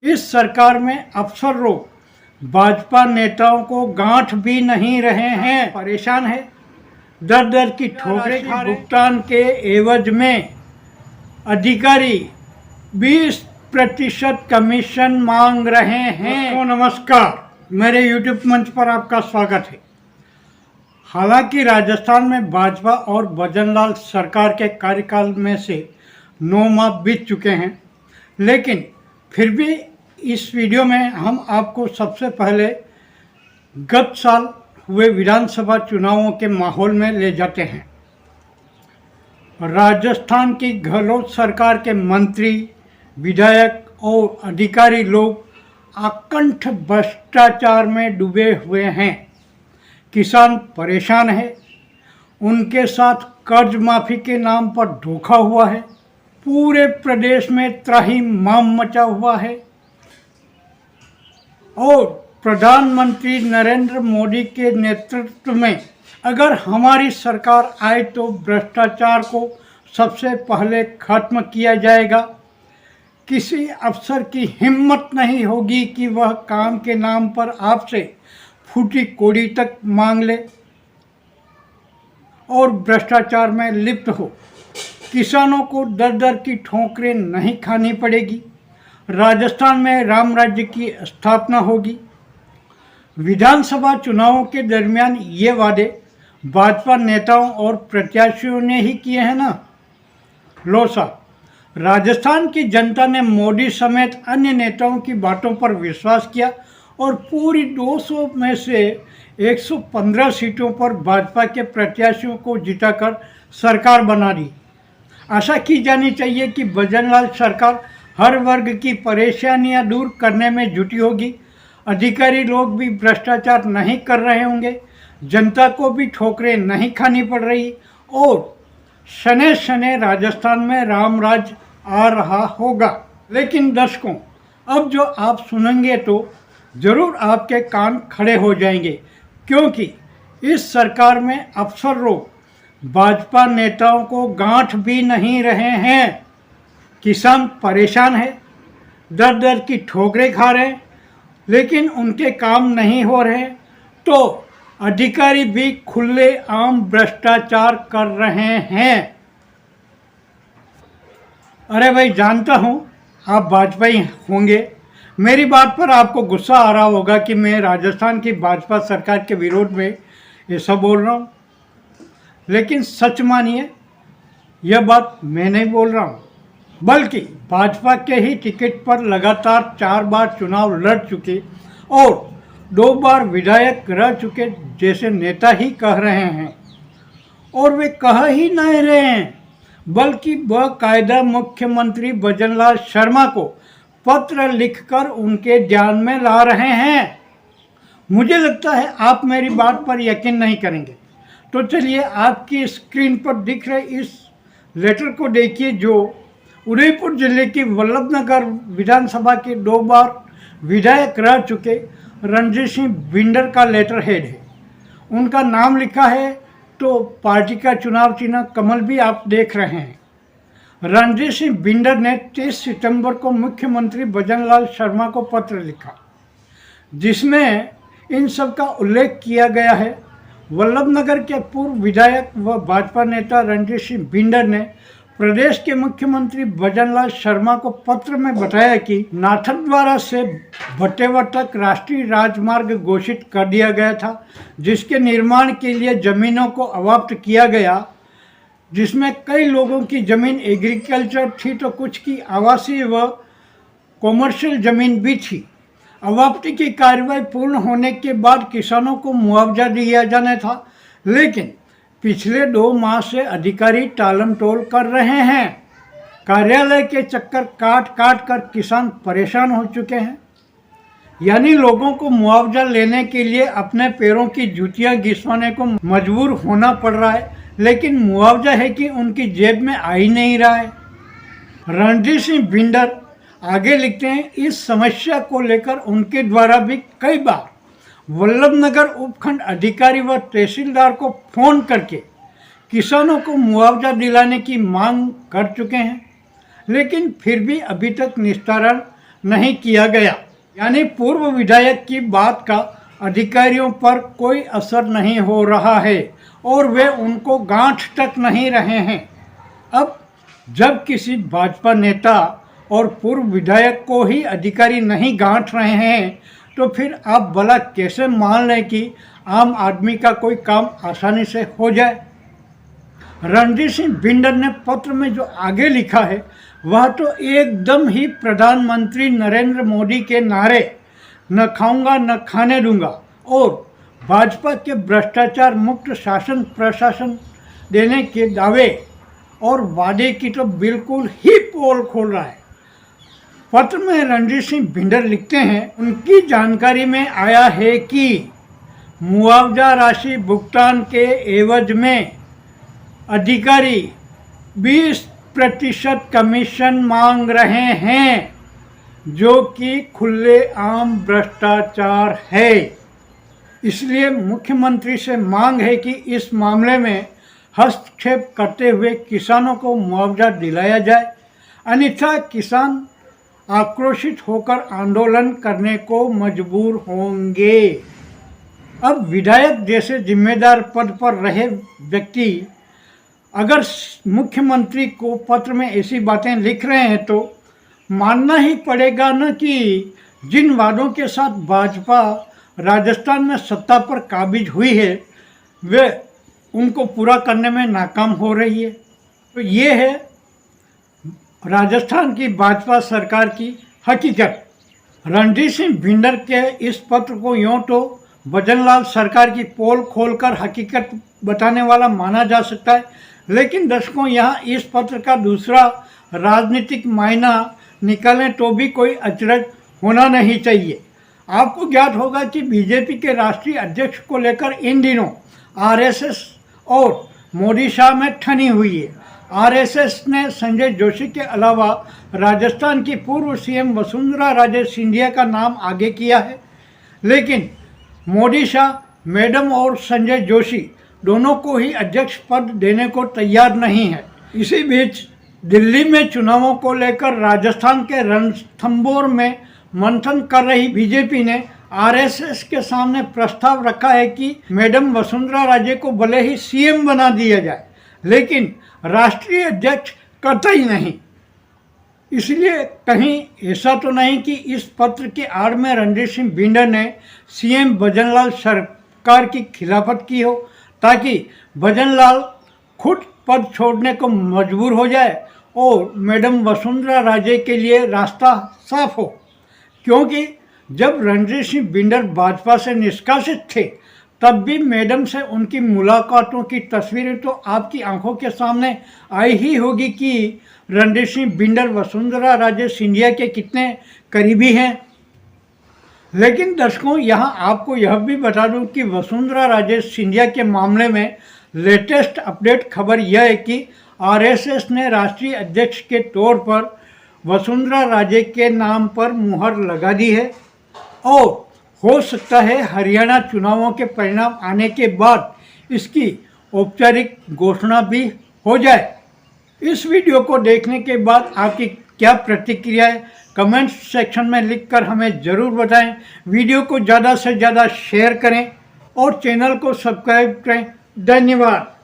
इस सरकार में अफसर लोग भाजपा नेताओं को गांठ भी नहीं रहे हैं, परेशान है। दर दर की ठोकरें खा रहे। भुगतान के एवज में अधिकारी 20% कमीशन मांग रहे हैं। तो नमस्कार, मेरे YouTube मंच पर आपका स्वागत है। हालांकि राजस्थान में भाजपा और भजनलाल सरकार के कार्यकाल में से 9 माह बीत चुके हैं, लेकिन फिर भी इस वीडियो में हम आपको सबसे पहले गत साल हुए विधानसभा चुनावों के माहौल में ले जाते हैं। राजस्थान की गहलोत सरकार के मंत्री, विधायक और अधिकारी लोग आकंठ भ्रष्टाचार में डूबे हुए हैं। किसान परेशान है, उनके साथ कर्ज माफी के नाम पर धोखा हुआ है। पूरे प्रदेश में त्राहिमाम मचा हुआ है और प्रधानमंत्री नरेंद्र मोदी के नेतृत्व में अगर हमारी सरकार आए तो भ्रष्टाचार को सबसे पहले खत्म किया जाएगा। किसी अफसर की हिम्मत नहीं होगी कि वह काम के नाम पर आपसे फूटी कौड़ी तक मांग ले और भ्रष्टाचार में लिप्त हो। किसानों को दर दर की ठोकरें नहीं खानी पड़ेगी। राजस्थान में राम राज्य की स्थापना होगी। विधानसभा चुनावों के दरमियान ये वादे भाजपा नेताओं और प्रत्याशियों ने ही किए हैं ना। लो साहब, राजस्थान की जनता ने मोदी समेत अन्य नेताओं की बातों पर विश्वास किया और पूरी 200 में से 115 सीटों पर भाजपा के प्रत्याशियों को जिताकर सरकार बना दी। आशा की जानी चाहिए कि भजनलाल सरकार हर वर्ग की परेशानियां दूर करने में जुटी होगी। अधिकारी लोग भी भ्रष्टाचार नहीं कर रहे होंगे, जनता को भी ठोकरें नहीं खानी पड़ रही और शने शने राजस्थान में राम राज आ रहा होगा। लेकिन दर्शकों, अब जो आप सुनेंगे तो ज़रूर आपके कान खड़े हो जाएंगे, क्योंकि इस सरकार में अफसर लोग भाजपा नेताओं को गांठ भी नहीं रहे हैं। किसान परेशान है, दर दर की ठोकरें खा रहे हैं, लेकिन उनके काम नहीं हो रहे। तो अधिकारी भी खुले आम भ्रष्टाचार कर रहे हैं। अरे भाई, जानता हूँ आप भाजपाई होंगे, मेरी बात पर आपको गुस्सा आ रहा होगा कि मैं राजस्थान की भाजपा सरकार के विरोध में ये सब बोल रहा हूँ, लेकिन सच मानिए, यह बात मैं नहीं बोल रहा हूँ, बल्कि भाजपा के ही टिकट पर लगातार 4 बार चुनाव लड़ चुके और 2 बार विधायक रह चुके जैसे नेता ही कह रहे हैं। और वे कह ही नहीं रहे हैं, बल्कि बाकायदा मुख्यमंत्री भजनलाल शर्मा को पत्र लिखकर उनके ध्यान में ला रहे हैं। मुझे लगता है आप मेरी बात पर यकीन नहीं करेंगे, तो चलिए आपकी स्क्रीन पर दिख रहे इस लेटर को देखिए, जो उदयपुर जिले की वल्लभनगर विधानसभा के 2 बार विधायक रह चुके रणजीत सिंह बिंडर का लेटर हेड है। उनका नाम लिखा है, तो पार्टी का चुनाव चिन्ह कमल भी आप देख रहे हैं। रणजीत सिंह बिंडर ने 30 सितंबर को मुख्यमंत्री भजनलाल शर्मा को पत्र लिखा, जिसमें इन सब का उल्लेख किया गया है। वल्लभनगर के पूर्व विधायक व भाजपा नेता रणजीत सिंह बिंडर ने प्रदेश के मुख्यमंत्री भजनलाल शर्मा को पत्र में बताया कि नाथद्वारा से भट्टेवर तक राष्ट्रीय राजमार्ग घोषित कर दिया गया था, जिसके निर्माण के लिए जमीनों को अवाप्त किया गया, जिसमें कई लोगों की ज़मीन एग्रीकल्चर थी तो कुछ की आवासीय व कॉमर्शियल ज़मीन भी थी। अवाप्ति की कार्रवाई पूर्ण होने के बाद किसानों को मुआवजा दिया जाना था, लेकिन पिछले 2 माह से अधिकारी टालम टोल कर रहे हैं। कार्यालय के चक्कर काट काट कर किसान परेशान हो चुके हैं। यानी लोगों को मुआवजा लेने के लिए अपने पैरों की जूतियां घिसवाने को मजबूर होना पड़ रहा है, लेकिन मुआवजा है कि उनकी जेब में आ ही नहीं रहा है। रणजीत सिंह बिंडर आगे लिखते हैं, इस समस्या को लेकर उनके द्वारा भी कई बार वल्लभनगर उपखंड अधिकारी व तहसीलदार को फोन करके किसानों को मुआवजा दिलाने की मांग कर चुके हैं, लेकिन फिर भी अभी तक निस्तारण नहीं किया गया। यानी पूर्व विधायक की बात का अधिकारियों पर कोई असर नहीं हो रहा है और वे उनको गांठ तक नहीं रहे हैं। अब जब किसी भाजपा नेता और पूर्व विधायक को ही अधिकारी नहीं गांठ रहे हैं तो फिर आप भला कैसे मान लें कि आम आदमी का कोई काम आसानी से हो जाए। रणजीत सिंह बिंडर ने पत्र में जो आगे लिखा है वह तो एकदम ही प्रधानमंत्री नरेंद्र मोदी के नारे न खाऊंगा न खाने दूंगा और भाजपा के भ्रष्टाचार मुक्त शासन प्रशासन देने के दावे और वादे की तो बिल्कुल ही पोल खोल रहा है। पत्र में रणजीत सिंह बिंडर लिखते हैं, उनकी जानकारी में आया है कि मुआवजा राशि भुगतान के एवज में अधिकारी 20% कमीशन मांग रहे हैं, जो कि खुलेआम भ्रष्टाचार है। इसलिए मुख्यमंत्री से मांग है कि इस मामले में हस्तक्षेप करते हुए किसानों को मुआवजा दिलाया जाए, अन्यथा किसान आक्रोशित होकर आंदोलन करने को मजबूर होंगे। अब विधायक जैसे जिम्मेदार पद पर रहे व्यक्ति अगर मुख्यमंत्री को पत्र में ऐसी बातें लिख रहे हैं तो मानना ही पड़ेगा न कि जिन वादों के साथ भाजपा राजस्थान में सत्ता पर काबिज हुई है वे उनको पूरा करने में नाकाम हो रही है। तो ये है राजस्थान की भाजपा सरकार की हकीकत। रणजीत सिंह बिंडर के इस पत्र को यूँ तो भजनलाल सरकार की पोल खोलकर हकीकत बताने वाला माना जा सकता है, लेकिन दर्शकों यहाँ इस पत्र का दूसरा राजनीतिक मायना निकालें तो भी कोई अचरज होना नहीं चाहिए। आपको ज्ञात होगा कि बीजेपी के राष्ट्रीय अध्यक्ष को लेकर इन दिनों आरएसएस और मोदी शाह में ठनी हुई है। आरएसएस ने संजय जोशी के अलावा राजस्थान की पूर्व सीएम वसुंधरा राजे सिंधिया का नाम आगे किया है, लेकिन मोदी शाह मैडम और संजय जोशी दोनों को ही अध्यक्ष पद देने को तैयार नहीं है। इसी बीच दिल्ली में चुनावों को लेकर राजस्थान के रणथंभौर में मंथन कर रही बीजेपी ने आरएसएस के सामने प्रस्ताव रखा है कि मैडम वसुंधरा राजे को भले ही सीएम बना दिया जाए, लेकिन राष्ट्रीय अध्यक्ष कतई नहीं। इसलिए कहीं ऐसा तो नहीं कि इस पत्र के आड़ में रणजीत सिंह बिंडर ने सीएम भजनलाल सरकार की खिलाफत की हो, ताकि भजनलाल खुद पद छोड़ने को मजबूर हो जाए और मैडम वसुंधरा राजे के लिए रास्ता साफ हो। क्योंकि जब रणजीत सिंह बिंडर भाजपा से निष्कासित थे तब भी मैडम से उनकी मुलाकातों की तस्वीरें तो आपकी आंखों के सामने आई ही होगी कि रणजीत सिंह बिंडर वसुंधरा राजे सिंधिया के कितने करीबी हैं। लेकिन दर्शकों यहाँ आपको यह भी बता दूं कि वसुंधरा राजे सिंधिया के मामले में लेटेस्ट अपडेट खबर यह है कि आरएसएस ने राष्ट्रीय अध्यक्ष के तौर पर वसुंधरा राजे के नाम पर मुहर लगा दी है और हो सकता है हरियाणा चुनावों के परिणाम आने के बाद इसकी औपचारिक घोषणा भी हो जाए। इस वीडियो को देखने के बाद आपकी क्या प्रतिक्रिया है कमेंट सेक्शन में लिखकर हमें ज़रूर बताएं। वीडियो को ज़्यादा से ज़्यादा शेयर करें और चैनल को सब्सक्राइब करें। धन्यवाद।